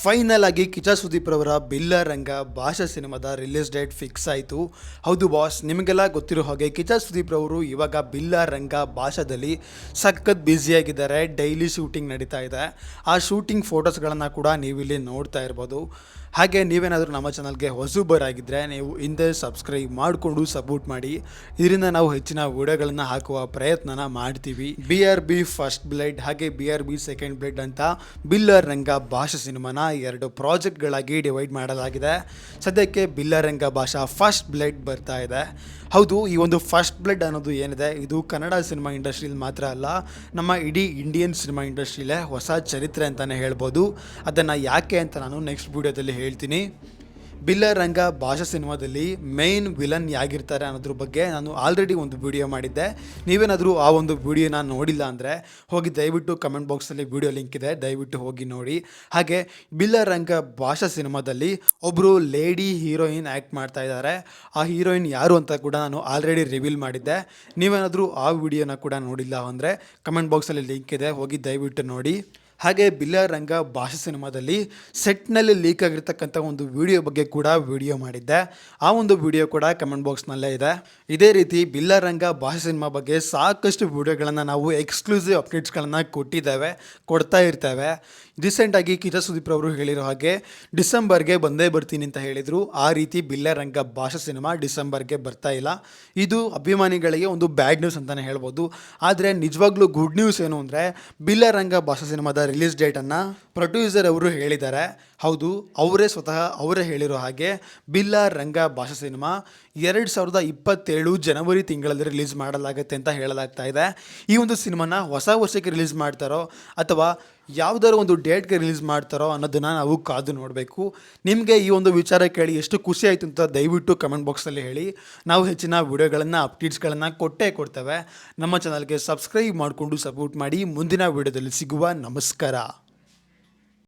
Final ಆಗಿ ಕಿಚ್ಚ ಸುದೀಪ್ ರವರ ಬಿಲ್ಲರಂಗ ಭಾಷಾ ಸಿನಿಮಾದ ರಿಲೀಸ್ ಡೇಟ್ ಫಿಕ್ಸ್ ಆಯಿತು. ಹೌದು ಬಾಸ್, ನಿಮಗೆಲ್ಲ ಗೊತ್ತಿರೋ ಹಾಗೆ ಕಿಚ್ಚ ಸುದೀಪ್ ರವರು ಇವಾಗ ಬಿಲ್ಲರಂಗ ಭಾಷಾದಲ್ಲಿ ಸಖತ್ ಬ್ಯುಸಿಯಾಗಿದ್ದಾರೆ. ಡೈಲಿ ಶೂಟಿಂಗ್ ನಡೀತಾ ಇದೆ. ಆ ಶೂಟಿಂಗ್ ಫೋಟೋಸ್ಗಳನ್ನು ಕೂಡ ನೀವಿಲ್ಲಿ ನೋಡ್ತಾ ಇರ್ಬೋದು. ಹಾಗೆ ನೀವೇನಾದರೂ ನಮ್ಮ ಚಾನಲ್ಗೆ ಹೊಸಬರಾಗಿದ್ದರೆ ನೀವು ಹಿಂದೆ ಸಬ್ಸ್ಕ್ರೈಬ್ ಮಾಡಿಕೊಂಡು ಸಪೋರ್ಟ್ ಮಾಡಿ. ಇದರಿಂದ ನಾವು ಹೆಚ್ಚಿನ ವಿಡಿಯೋಗಳನ್ನು ಹಾಕುವ ಪ್ರಯತ್ನನ ಮಾಡ್ತೀವಿ. BRB ಫಸ್ಟ್ ಬ್ಲಡ್ ಹಾಗೆ BRB ಸೆಕೆಂಡ್ ಬ್ಲಡ್ ಅಂತ ಬಿಲ್ಲರಂಗ ಭಾಷಾ ಸಿನಿಮಾನ 2 ಪ್ರಾಜೆಕ್ಟ್ಗಳಾಗಿ ಡಿವೈಡ್ ಮಾಡಲಾಗಿದೆ. ಸದ್ಯಕ್ಕೆ ಬಿಲ್ಲರಂಗ ಭಾಷಾ ಫಸ್ಟ್ ಬ್ಲಡ್ ಬರ್ತಾ ಇದೆ. ಹೌದು, ಈ ಒಂದು ಫಸ್ಟ್ ಬ್ಲಡ್ ಅನ್ನೋದು ಏನಿದೆ, ಇದು ಕನ್ನಡ ಸಿನಿಮಾ ಇಂಡಸ್ಟ್ರಿಯಲ್ಲಿ ಮಾತ್ರ ಅಲ್ಲ, ನಮ್ಮ ಇಡೀ ಇಂಡಿಯನ್ ಸಿನಿಮಾ ಇಂಡಸ್ಟ್ರಿಲೇ ಹೊಸ ಚರಿತ್ರೆ ಅಂತಲೇ ಹೇಳ್ಬೋದು. ಅದನ್ನು ಯಾಕೆ ಅಂತ ನಾನು ನೆಕ್ಸ್ಟ್ ವಿಡಿಯೋದಲ್ಲಿ ಹೇಳ್ತೀನಿ. ಬಿಲ್ಲರಂಗ ಭಾಷಾ ಸಿನಿಮಾದಲ್ಲಿ ಮೇನ್ ವಿಲನ್ ಯಾಗಿರ್ತಾರೆ ಅನ್ನೋದ್ರ ಬಗ್ಗೆ ನಾನು ಆಲ್ರೆಡಿ ಒಂದು ವಿಡಿಯೋ ಮಾಡಿದ್ದೆ. ನೀವೇನಾದರೂ ಆ ಒಂದು ವಿಡಿಯೋನ ನೋಡಿಲ್ಲ ಅಂದರೆ ಹೋಗಿ ದಯವಿಟ್ಟು ಕಮೆಂಟ್ ಬಾಕ್ಸಲ್ಲಿ ವಿಡಿಯೋ ಲಿಂಕ್ ಇದೆ, ದಯವಿಟ್ಟು ಹೋಗಿ ನೋಡಿ. ಹಾಗೆ ಬಿಲ್ಲರಂಗ ಭಾಷಾ ಸಿನಿಮಾದಲ್ಲಿ ಒಬ್ಬರು ಲೇಡಿ ಹೀರೋಯಿನ್ ಆ್ಯಕ್ಟ್ ಮಾಡ್ತಾ ಇದ್ದಾರೆ. ಆ ಹೀರೋಯಿನ್ ಯಾರು ಅಂತ ಕೂಡ ನಾನು ಆಲ್ರೆಡಿ ರಿವೀಲ್ ಮಾಡಿದ್ದೆ. ನೀವೇನಾದರೂ ಆ ವಿಡಿಯೋನ ಕೂಡ ನೋಡಿಲ್ಲ ಅಂದರೆ ಕಮೆಂಟ್ ಬಾಕ್ಸಲ್ಲಿ ಲಿಂಕ್ ಇದೆ, ಹೋಗಿ ದಯವಿಟ್ಟು ನೋಡಿ. ಹಾಗೆ ಬಿಲ್ಲರಂಗ ಭಾಷಾ ಸಿನಿಮಾದಲ್ಲಿ ಸೆಟ್ನಲ್ಲಿ ಲೀಕ್ ಆಗಿರ್ತಕ್ಕಂಥ ಒಂದು ವಿಡಿಯೋ ಬಗ್ಗೆ ಕೂಡ ವಿಡಿಯೋ ಮಾಡಿದ್ದೆ. ಆ ಒಂದು ವಿಡಿಯೋ ಕೂಡ ಕಮೆಂಟ್ ಬಾಕ್ಸ್ನಲ್ಲೇ ಇದೆ. ಇದೇ ರೀತಿ ಬಿಲ್ಲರಂಗ ಭಾಷಾ ಸಿನಿಮಾ ಬಗ್ಗೆ ಸಾಕಷ್ಟು ವಿಡಿಯೋಗಳನ್ನು ನಾವು ಎಕ್ಸ್ಕ್ಲೂಸಿವ್ ಅಪ್ಡೇಟ್ಸ್ಗಳನ್ನು ಕೊಡ್ತಾ ಇರ್ತೇವೆ. ರೀಸೆಂಟಾಗಿ ಕಿಚ್ಚ ಸುದೀಪ್ ಅವರು ಹೇಳಿರೋ ಹಾಗೆ ಡಿಸೆಂಬರ್ಗೆ ಬಂದೇ ಬರ್ತೀನಿ ಅಂತ ಹೇಳಿದರು. ಆ ರೀತಿ ಬಿಲ್ಲರಂಗ ಭಾಷಾ ಸಿನಿಮಾ ಡಿಸೆಂಬರ್ಗೆ ಬರ್ತಾ ಇಲ್ಲ. ಇದು ಅಭಿಮಾನಿಗಳಿಗೆ ಒಂದು ಬ್ಯಾಡ್ ನ್ಯೂಸ್ ಅಂತಲೇ ಹೇಳ್ಬೋದು. ಆದರೆ ನಿಜವಾಗ್ಲೂ ಗುಡ್ ನ್ಯೂಸ್ ಏನು ಅಂದರೆ, ಬಿಲ್ಲರಂಗ ಭಾಷಾ ಸಿನಿಮಾದ ರಿಲೀಸ್ ಡೇಟನ್ನು ಪ್ರೊಡ್ಯೂಸರ್ ಅವರು ಹೇಳಿದ್ದಾರೆ. ಹೌದು, ಅವರೇ ಹೇಳಿರೋ ಹಾಗೆ ಬಿಲ್ಲರಂಗ ಭಾಷಾ ಸಿನಿಮಾ 2027 ಜನವರಿ ತಿಂಗಳಲ್ಲಿ ರಿಲೀಸ್ ಮಾಡಲಾಗುತ್ತೆ ಅಂತ ಹೇಳಲಾಗ್ತಾ ಇದೆ. ಈ ಒಂದು ಸಿನಿಮಾನ ಹೊಸ ವರ್ಷಕ್ಕೆ ರಿಲೀಸ್ ಮಾಡ್ತಾರೋ ಅಥವಾ ಯಾವುದಾದ್ರು ಒಂದು ಡೇಟ್ಗೆ ರಿಲೀಸ್ ಮಾಡ್ತಾರೋ ಅನ್ನೋದನ್ನು ನಾವು ಕಾದು ನೋಡಬೇಕು. ನಿಮಗೆ ಈ ಒಂದು ವಿಚಾರ ಕೇಳಿ ಎಷ್ಟು ಖುಷಿ ಆಯಿತು ಅಂತ ದಯವಿಟ್ಟು ಕಮೆಂಟ್ ಬಾಕ್ಸಲ್ಲಿ ಹೇಳಿ. ನಾವು ಹೆಚ್ಚಿನ ವಿಡಿಯೋಗಳನ್ನು ಅಪ್ಡೇಟ್ಸ್ಗಳನ್ನು ಕೊಡ್ತೇವೆ. ನಮ್ಮ ಚಾನಲ್ಗೆ ಸಬ್ಸ್ಕ್ರೈಬ್ ಮಾಡಿಕೊಂಡು ಸಪೋರ್ಟ್ ಮಾಡಿ. ಮುಂದಿನ ವಿಡಿಯೋದಲ್ಲಿ ಸಿಗುವ. ನಮಸ್ಕಾರ.